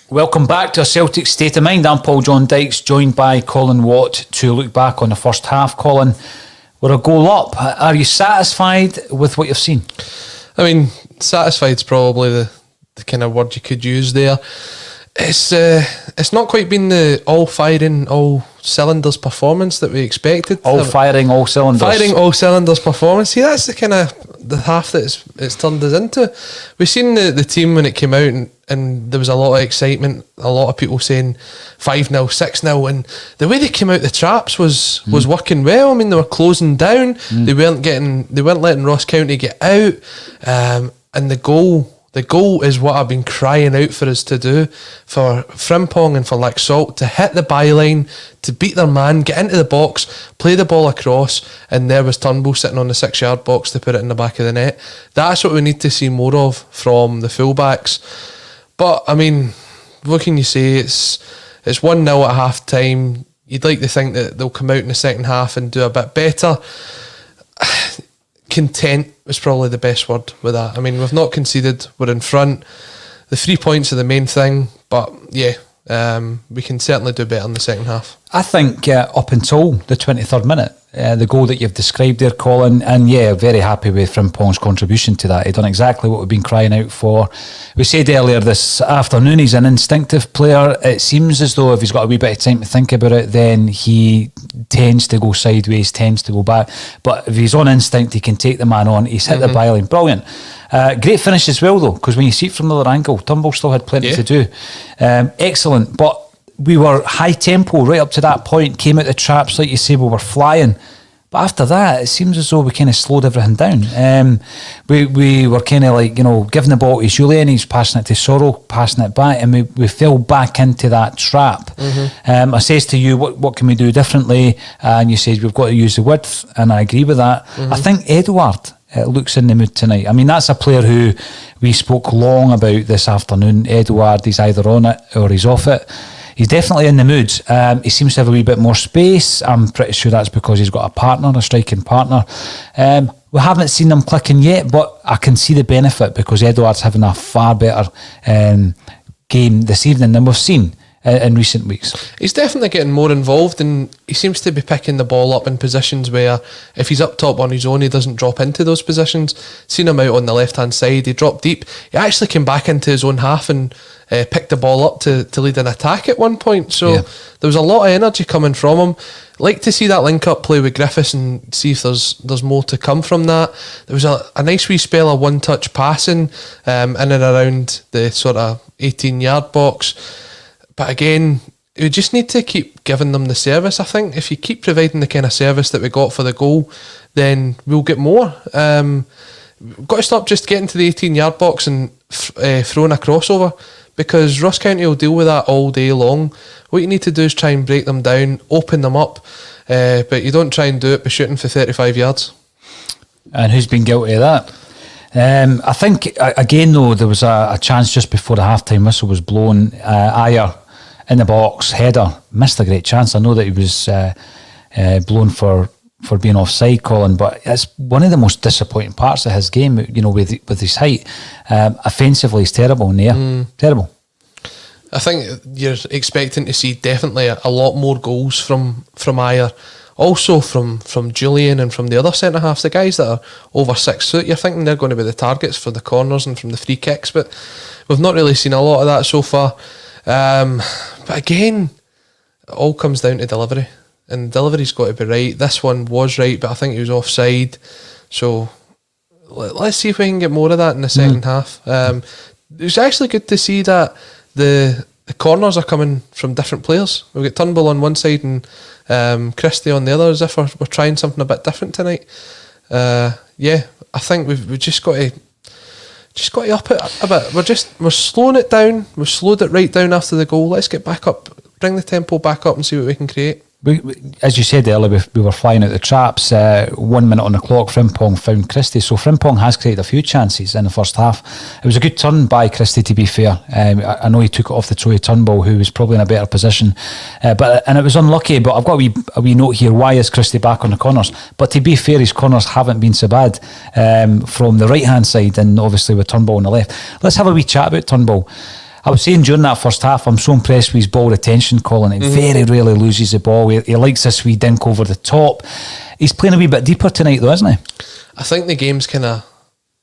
Welcome back to a Celtic State of Mind. I'm Paul John Dykes, joined by Colin Watt to look back on the first half. Colin, we're a goal up. Are you satisfied with what you've seen? I mean, satisfied's probably the kind of word you could use there. It's not quite been the all firing, all cylinders performance that we expected. All firing, all cylinders. Firing, all cylinders performance. See, that's the kind of the half that it's turned us into. We've seen the team when it came out and there was a lot of excitement, a lot of people saying 5-0, 6-0, and the way they came out the traps was working well. I mean, they were closing down. They weren't letting Ross County get out, and the goal is what I've been crying out for us to do, for Frimpong and for Laxalt to hit the byline, to beat their man, get into the box, play the ball across, and there was Turnbull sitting on the 6-yard box to put it in the back of the net. That's what we need to see more of from the fullbacks. But I mean, what can you say? It's 1-0 at half time. You'd like to think that they'll come out in the second half and do a bit better. Content was probably the best word with that. I mean, we've not conceded, we're in front. The 3 points are the main thing, but yeah, we can certainly do better in the second half. I think up until the 23rd minute, the goal that you've described there, Colin, and yeah, very happy with Frimpong's contribution to that. He'd done exactly what we've been crying out for. We said earlier this afternoon he's an instinctive player. It seems as though if he's got a wee bit of time to think about it, then he tends to go sideways, tends to go back. But if he's on instinct, he can take the man on. He's hit the byline. Brilliant. Great finish as well, though, because when you see it from the other angle, Turnbull still had plenty to do. Excellent. But we were high tempo right up to that point, came out the traps, like you say, we were flying. But after that, it seems as though we kind of slowed everything down. We were kind of like, giving the ball to Julian, he's passing it to Sorrell, passing it back, and we fell back into that trap. I says to you, what can we do differently? And you said we've got to use the width, and I agree with that. I think Edouard looks in the mood tonight. I mean, that's a player who we spoke long about this afternoon. Edouard, he's either on it or he's off it. He's definitely in the mood. He seems to have a wee bit more space. I'm pretty sure that's because he's got a partner, a striking partner. We haven't seen them clicking yet, but I can see the benefit because Edouard's having a far better game this evening than we've seen in recent weeks. He's definitely getting more involved, and he seems to be picking the ball up in positions where if he's up top on his own, he doesn't drop into those positions. Seen him out on the left hand side, he dropped deep. He actually came back into his own half and picked the ball up to lead an attack at one point. So there was a lot of energy coming from him. Like to see that link up play with Griffiths and see if there's more to come from that. There was a nice wee spell of one touch passing in and around the sort of 18-yard box. But again, we just need to keep giving them the service. I think if you keep providing the kind of service that we got for the goal, then we'll get more. We've got to stop just getting to the 18-yard box and throwing a crossover, because Ross County will deal with that all day long. What you need to do is try and break them down, open them up, but you don't try and do it by shooting for 35 yards. And who's been guilty of that? I think, again, though, there was a chance just before the half-time whistle was blown. Ayer in the box, header, missed a great chance. I know that he was blown for being offside, Colin, but it's one of the most disappointing parts of his game, with his height. Offensively, he's terrible in the air. Terrible. I think you're expecting to see definitely a lot more goals from Ayer. Also from Julian and from the other centre-halves, the guys that are over 6 foot, you're thinking they're going to be the targets for the corners and from the free kicks, but we've not really seen a lot of that so far. But again, it all comes down to delivery, and delivery's got to be right. This one was right, but I think he was offside. So let's see if we can get more of that in the second half. It's actually good to see that the corners are coming from different players. We've got Turnbull on one side and Christie on the other, as if we're trying something a bit different tonight. I think we've just got to up it a bit. We're slowing it down. We've slowed it right down after the goal. Let's get back up, bring the tempo back up and see what we can create. As you said earlier, we were flying out the traps. 1 minute on the clock, Frimpong found Christie. So Frimpong has created a few chances in the first half. It was a good turn by Christie, to be fair. I know he took it off the throw of Turnbull, who was probably in a better position. And it was unlucky, but I've got a wee note here. Why is Christie back on the corners? But to be fair, his corners haven't been so bad from the right-hand side, and obviously with Turnbull on the left. Let's have a wee chat about Turnbull. I was saying during that first half, I'm so impressed with his ball retention, Colin. He very rarely loses the ball. He likes this wee dink over the top. He's playing a wee bit deeper tonight, though, isn't he? I think the game's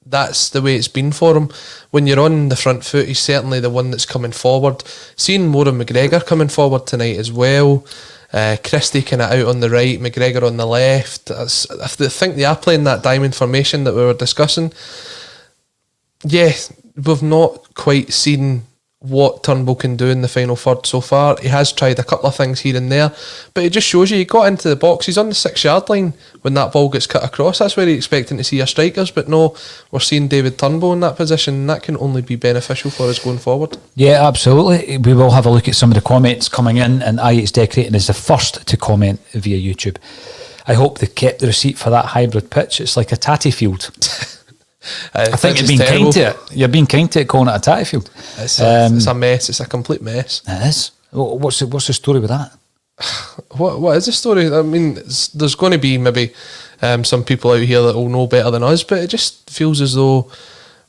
that's the way it's been for him. When you're on the front foot, he's certainly the one that's coming forward. Seeing more of McGregor coming forward tonight as well. Christie kind of out on the right, McGregor on the left. I think they are playing that diamond formation that we were discussing. Yeah, we've not quite seen what Turnbull can do in the final third so far. He has tried a couple of things here and there, but it just shows you he got into the box. He's on the 6-yard line when that ball gets cut across. That's where you're expecting to see your strikers, but no, we're seeing David Turnbull in that position, and that can only be beneficial for us going forward. Yeah, absolutely. We will have a look at some of the comments coming in, and It's Decorating is the first to comment via YouTube. I hope they kept the receipt for that hybrid pitch. It's like a tatty field. I think you're being kind to it. You're being kind to it, calling it a tatty field. It's a mess. It's a complete mess. It is. What's the story with that? What is the story? I mean, there's going to be maybe some people out here that will know better than us, but it just feels as though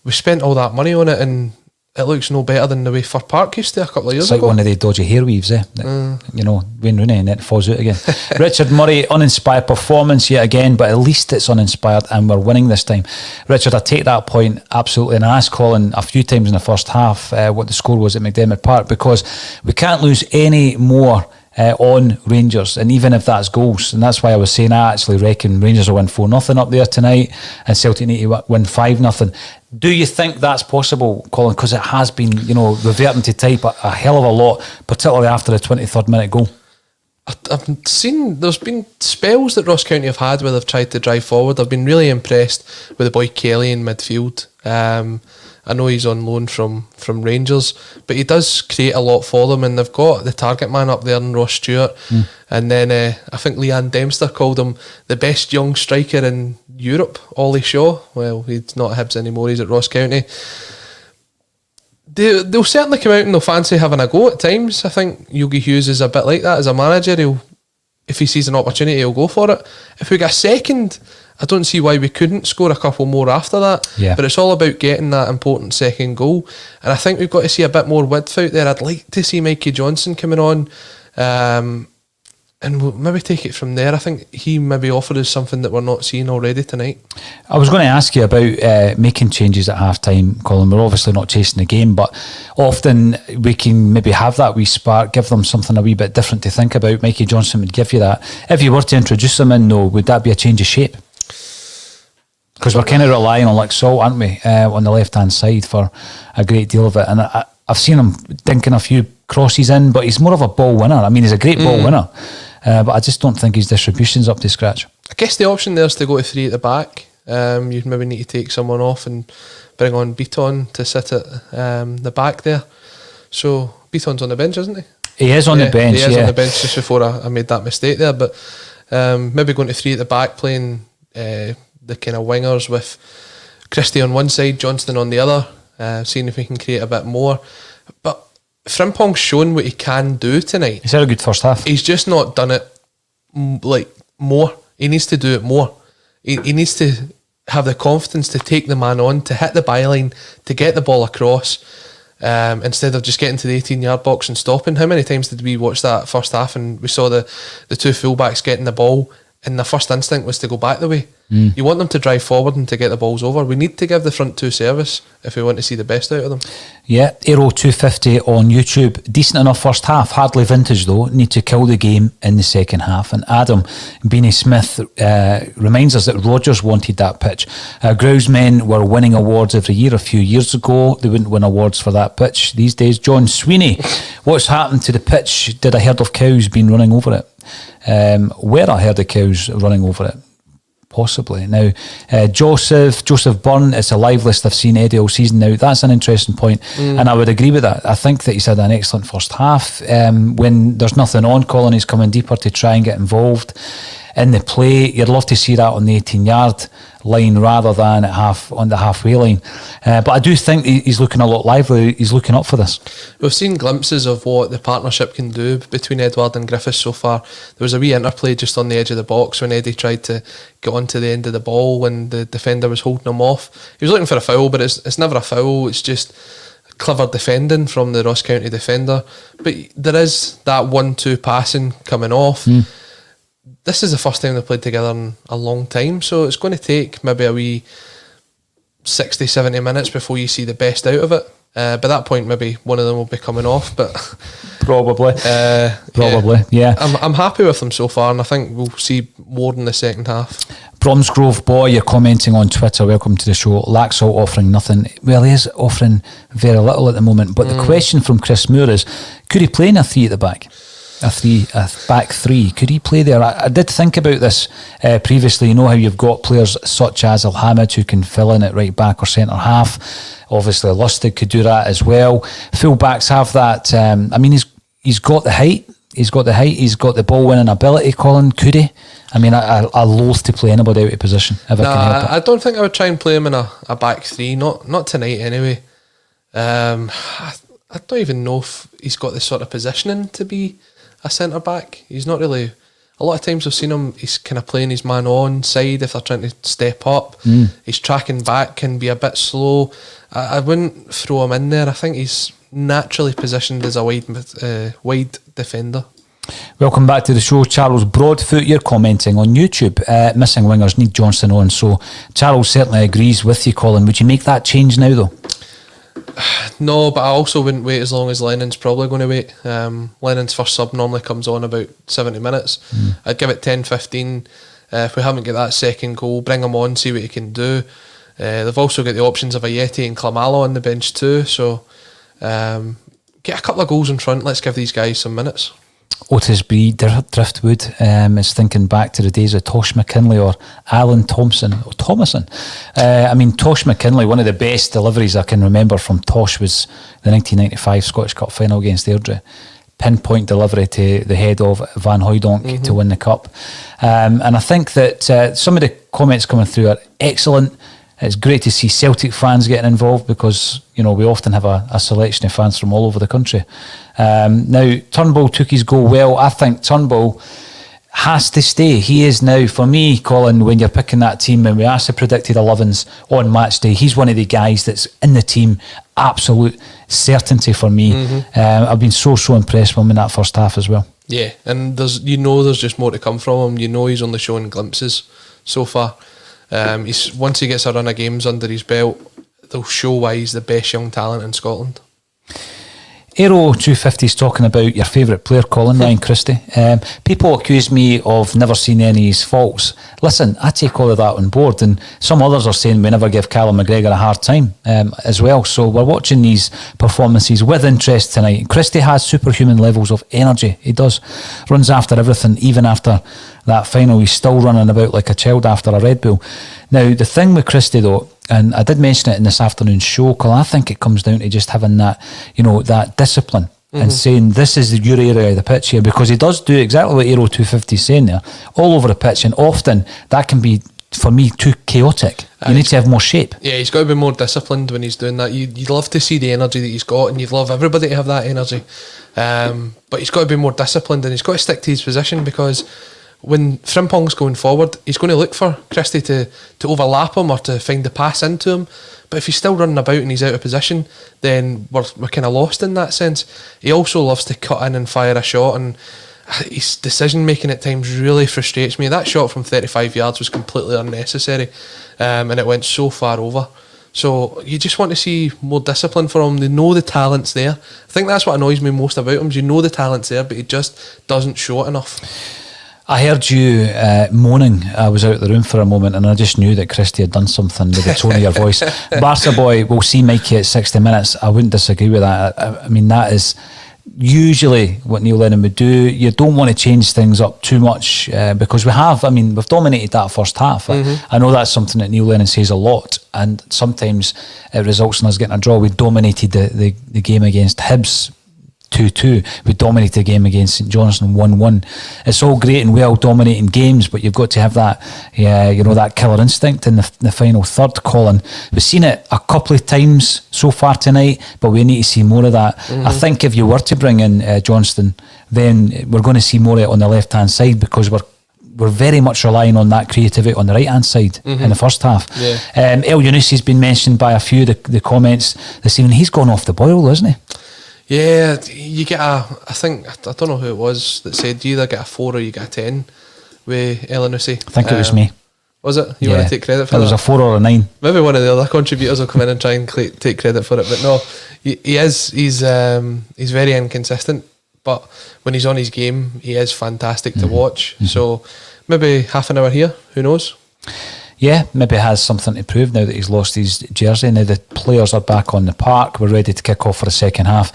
we spent all that money on it and it looks no better than the way Fir Park used to a couple of years ago. It's like one of the dodgy hair weaves, Wayne Rooney, and then it falls out again. Richard Murray, uninspired performance yet again, but at least it's uninspired and we're winning this time. Richard, I take that point absolutely, and I asked Colin a few times in the first half what the score was at McDiarmid Park, because we can't lose any more on Rangers, and even if that's goals, and that's why I was saying I actually reckon Rangers will win 4-0 up there tonight and Celtic need to win 5-0. Do you think that's possible, Colin? Because it has been, reverting to type a hell of a lot, particularly after the 23rd minute goal. I've seen there's been spells that Ross County have had where they've tried to drive forward. I've been really impressed with the boy Kelly in midfield. I know he's on loan from Rangers, but he does create a lot for them, and they've got the target man up there in Ross Stewart. And then I think Leanne Dempster called him the best young striker in Europe, Ollie Shaw. Well, he's not at Hibs anymore, he's at Ross County. They'll certainly come out and they'll fancy having a go at times. I think Yogi Hughes is a bit like that as a manager. If he sees an opportunity, he'll go for it. If we get a second, I don't see why we couldn't score a couple more after that. Yeah. But it's all about getting that important second goal. And I think we've got to see a bit more width out there. I'd like to see Mikey Johnson coming on. And we'll maybe take it from there. I think he maybe offered us something that we're not seeing already tonight. I was going to ask you about making changes at half-time, Colin. We're obviously not chasing the game, but often we can maybe have that wee spark, give them something a wee bit different to think about. Mikey Johnson would give you that. If you were to introduce them in, though, would that be a change of shape? Because we're kind of relying on like Salt, aren't we, on the left-hand side for a great deal of it. And I've seen him dinking a few crosses in, but he's more of a ball winner. I mean, he's a great ball winner. But I just don't think his distribution's up to scratch. I guess the option there is to go to three at the back. You'd maybe need to take someone off and bring on Beaton to sit at the back there. So Beaton's on the bench, isn't he? He is on the bench, He is on the bench just before I made that mistake there. But maybe going to three at the back, playing the kind of wingers with Christie on one side, Johnston on the other, seeing if we can create a bit more. But Frimpong's shown what he can do tonight. He's had a good first half. He's just not done it more. He needs to do it more. He needs to have the confidence to take the man on, to hit the byline, to get the ball across, instead of just getting to the 18-yard box and stopping. How many times did we watch that first half and we saw the two fullbacks getting the ball and the first instinct was to go back the way? You want them to drive forward and to get the balls over. We need to give the front two service if we want to see the best out of them. Yeah, Aero 250 on YouTube. Decent enough first half, hardly vintage though. Need to kill the game in the second half. And Adam Beanie Smith reminds us that Rodgers wanted that pitch. Grouse men were winning awards every year. A few years ago, they wouldn't win awards for that pitch. These days, John Sweeney, what's happened to the pitch? Did a herd of cows been running over it? Were a herd of cows running over it? Possibly. Now, Joseph Byrne, it's a live list I've seen Eddie all season now. That's an interesting point, and I would agree with that. I think that he's had an excellent first half. When there's nothing on, Colin, he's coming deeper to try and get involved in the play. You'd love to see that on the 18-yard line rather than on the halfway line. But I do think he's looking a lot lively. He's looking up for this. We've seen glimpses of what the partnership can do between Edward and Griffiths so far. There was a wee interplay just on the edge of the box when Eddie tried to get onto the end of the ball when the defender was holding him off. He was looking for a foul, but it's never a foul. It's just clever defending from the Ross County defender, but there is that 1-2 passing coming off. This is the first time they've played together in a long time, so it's going to take maybe a wee 60-70 minutes before you see the best out of it. By that point, maybe one of them will be coming off, but Probably. I'm happy with them so far, and I think we'll see more in the second half. Bromsgrove boy, you're commenting on Twitter. Welcome to the show. Laxalt offering nothing. Well, he is offering very little at the moment. But the question from Chris Moore is, could he play in a three at the back? A back three. Could he play there? I did think about this previously. You know how you've got players such as Alhamid who can fill in at right back or centre half. Obviously, Lustig could do that as well. Full backs have that. I mean, he's got the height. He's got the ball winning ability. Colin, could he? I mean, I loathe to play anybody out of position if I can help it. I don't think I would try and play him in a back three. Not tonight anyway. I don't even know if he's got the sort of positioning to be a centre back. He's not really. A lot of times I've seen him. He's kind of playing his man on side if they're trying to step up. He's tracking back, can be a bit slow. I wouldn't throw him in there. I think he's naturally positioned as a wide defender. Welcome back to the show, Charles Broadfoot. You're commenting on YouTube. Missing wingers need Johnston on. So Charles certainly agrees with you, Colin. Would you make that change now, though? No, but I also wouldn't wait as long as Lennon's probably going to wait. Lennon's first sub normally comes on about 70 minutes. I'd give it 10-15. If we haven't got that second goal, bring him on, see what he can do. They've also got the options of Ayeti and Klamalo on the bench too. So get a couple of goals in front. Let's give these guys some minutes. Otis B. Driftwood is thinking back to the days of Tosh McKinley or Alan Thomason. I mean, Tosh McKinley, one of the best deliveries I can remember from Tosh was the 1995 Scottish Cup final against Airdrie. Pinpoint delivery to the head of Van Hooijdonk to win the cup. And I think that some of the comments coming through are excellent. It's great to see Celtic fans getting involved because, you know, we often have a selection of fans from all over the country. Now, Turnbull took his goal well. I think Turnbull has to stay. He is now, for me, Colin, when you're picking that team, and we asked the predicted 11s on match day, he's one of the guys that's in the team. Absolute certainty for me. I've been so impressed with him in that first half as well. Yeah, and there's just more to come from him. You know he's only showing glimpses so far. Once he gets a run of games under his belt, they'll show why he's the best young talent in Scotland. Aero 250 is talking about your favourite player, Colin, Ryan Christie. People accuse me of never seeing any of his faults. Listen, I take all of that on board, and some others are saying we never give Callum McGregor a hard time as well. So we're watching these performances with interest tonight. Christie has superhuman levels of energy. He does. Runs after everything, even after that final. He's still running about like a child after a Red Bull. Now, the thing with Christie, though, and I did mention it in this afternoon's show, Colin, I think it comes down to just having that, you know, that discipline and saying this is your area of the pitch here, because he does do exactly what Aero 250 is saying there, all over the pitch, and often that can be, for me, too chaotic. You need to have more shape. Yeah, he's got to be more disciplined when he's doing that. You'd love to see the energy that he's got, and you'd love everybody to have that energy. But he's got to be more disciplined, and he's got to stick to his position, because when Frimpong's going forward, he's going to look for Christie to overlap him or to find the pass into him. But if he's still running about and he's out of position, then we're kind of lost in that sense. He also loves to cut in and fire a shot, and his decision making at times really frustrates me. That shot from 35 yards was completely unnecessary, and it went so far over. So you just want to see more discipline for him. They know the talent's there. I think that's what annoys me most about him, is you know the talent's there, but he just doesn't show it enough. I heard you moaning. I was out of the room for a moment, and I just knew that Christie had done something with the tone of your voice. Barca boy, we'll see Mikey at 60 minutes. I wouldn't disagree with that. I mean, that is usually what Neil Lennon would do. You don't want to change things up too much because we've dominated that first half. I know that's something that Neil Lennon says a lot, and sometimes it results in us getting a draw. We dominated the game against Hibs 2-2. We dominated the game against St Johnstone 1-1. It's all great and well dominating games, but you've got to have that, that killer instinct in the final third, Colin. We've seen it a couple of times so far tonight, but we need to see more of that. I think if you were to bring in Johnston, then we're going to see more of it on the left-hand side, because we're very much relying on that creativity on the right hand side in the first half. Yeah. El Younis has been mentioned by a few of the comments this evening. He's gone off the boil, isn't he? Yeah, you get I don't know who it was that said you either get a 4 or you get a 10 with El Younis. I think it was me. Was it? You want to take credit for it that? It was a 4 or a 9. Maybe one of the other contributors will come in and try and take credit for it. But no, he's very inconsistent. But when he's on his game, he is fantastic to watch. So maybe half an hour here, who knows? Yeah, maybe has something to prove now that he's lost his jersey. Now the players are back on the park. We're ready to kick off for the second half.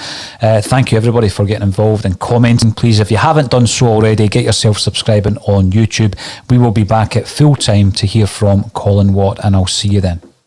Thank you everybody for getting involved and commenting. Please, if you haven't done so already, get yourself subscribing on YouTube. We will be back at full time to hear from Colin Watt, and I'll see you then.